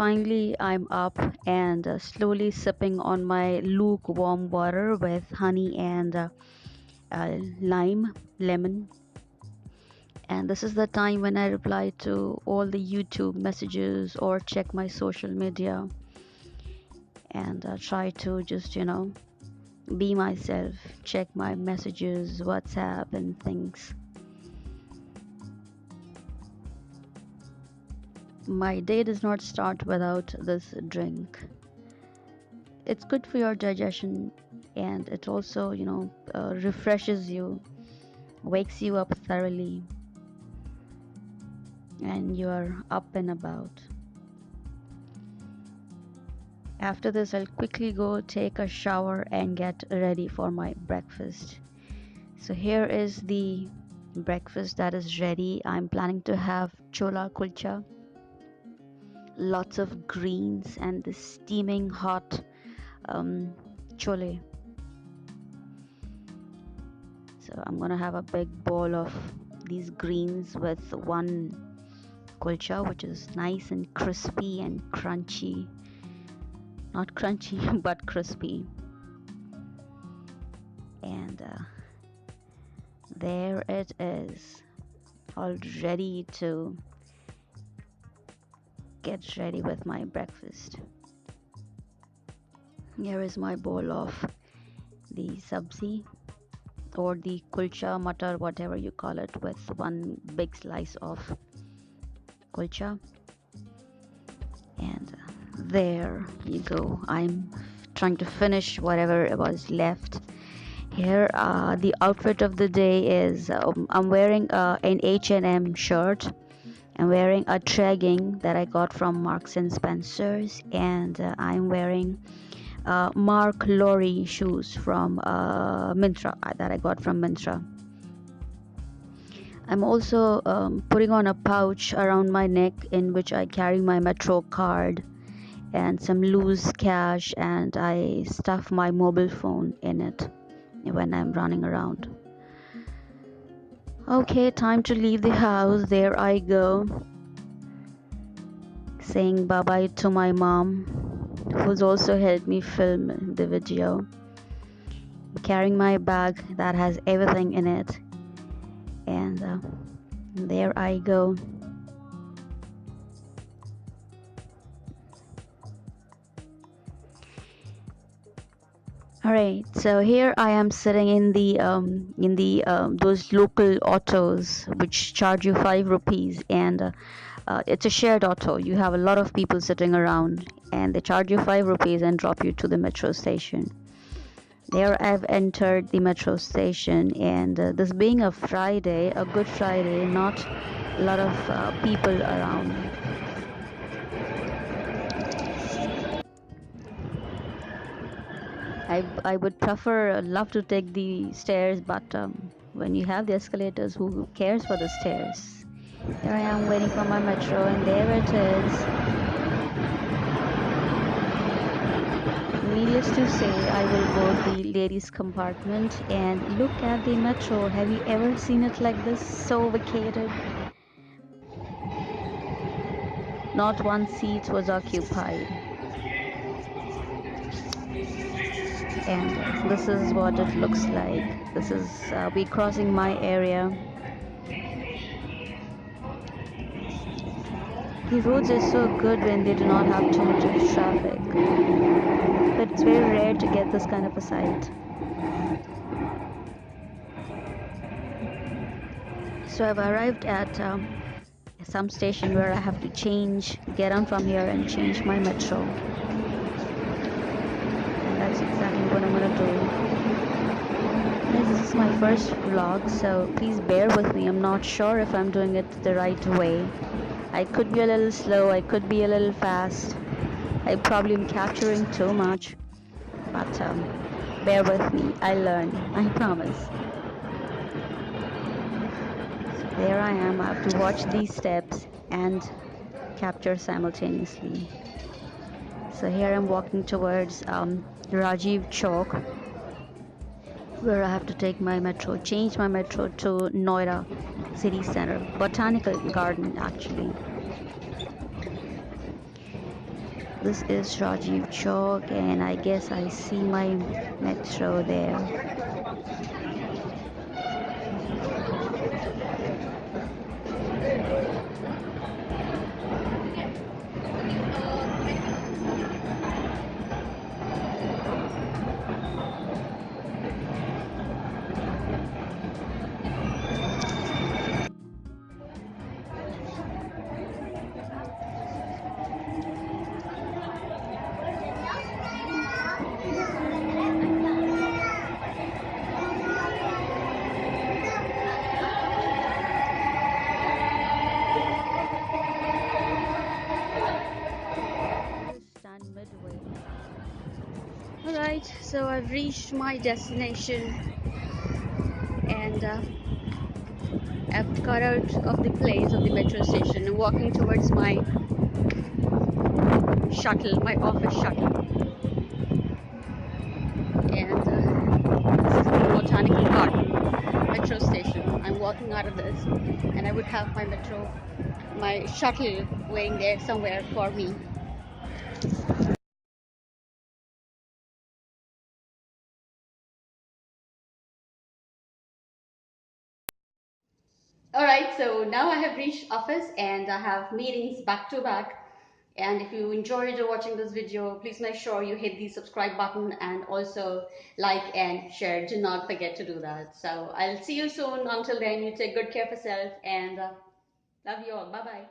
finally I'm up and slowly sipping on my lukewarm water with honey and lime, lemon. And this is the time when I reply to all the YouTube messages or check my social media and try to just, be myself, check my messages, WhatsApp, and things. My day does not start without this drink. It's good for your digestion, and it also refreshes you, wakes you up thoroughly, and you're up and about. After this, I'll quickly go take a shower and get ready for my breakfast. So here is the breakfast that is ready. I'm planning to have chola kulcha, lots of greens, and the steaming hot chole. So I'm gonna have a big bowl of these greens with one kulcha, which is nice and crispy and crunchy. Not crunchy, but crispy. And there it is, all ready to get ready with my breakfast. Here is my bowl of the sabzi or the kulcha, matar, whatever you call it, with one big slice of kulcha. And there you go. I'm trying to finish whatever was left. Here, the outfit of the day is I'm wearing an H&M shirt. I'm wearing a tregging that I got from Marks and Spencer's, and I'm wearing Mark Lowry shoes from Myntra that I got from Myntra. I'm also putting on a pouch around my neck in which I carry my metro card and some loose cash, and I stuff my mobile phone in it when I'm running around. Okay, time to leave the house. There I go, saying bye bye to my mom, who's also helped me film the video. Carrying my bag that has everything in it, and there I go. Alright, so here I am sitting in the those local autos which charge you 5 rupees, and it's a shared auto. You have a lot of people sitting around, and they charge you 5 rupees and drop you to the metro station. There I've entered the metro station, and this being a Friday, a good Friday, not a lot of people around. I would love to take the stairs, but when you have the escalators, who cares for the stairs? Here I am waiting for my metro, and there it is. Needless to say, I will go the ladies' compartment, and look at the metro. Have you ever seen it like this, so vacated? Not one seat was occupied. And this is what it looks like. This is we crossing my area. The roads are so good when they do not have too much of traffic, but it's very rare to get this kind of a sight. So I've arrived at some station where I have to get on from here and change my metro. And that's exactly what I'm gonna do. This is my first vlog, so please bear with me. I'm not sure if I'm doing it the right way. I could be a little slow, I could be a little fast. I probably am capturing too much, but bear with me. I learn, I promise. So there I am. I have to watch these steps and capture simultaneously. So here I'm walking towards Rajiv Chowk, where I have to take my metro, change my metro to Noida City Center, Botanical Garden actually. this is Rajiv Chowk, and I guess I see my metro there. Stand midway. Alright, so I've reached my destination, and I've got out of the place of the metro station and walking towards my shuttle, my office shuttle. And this is the Botanical Garden metro station. I'm walking out of this, and I would have my shuttle waiting there somewhere for me. All right, so now I have reached office and I have meetings back to back. And if you enjoyed watching this video, please make sure you hit the subscribe button and also like and share. Do not forget to do that. So I'll see you soon. Until then, you take good care of yourself and love you all. Bye bye.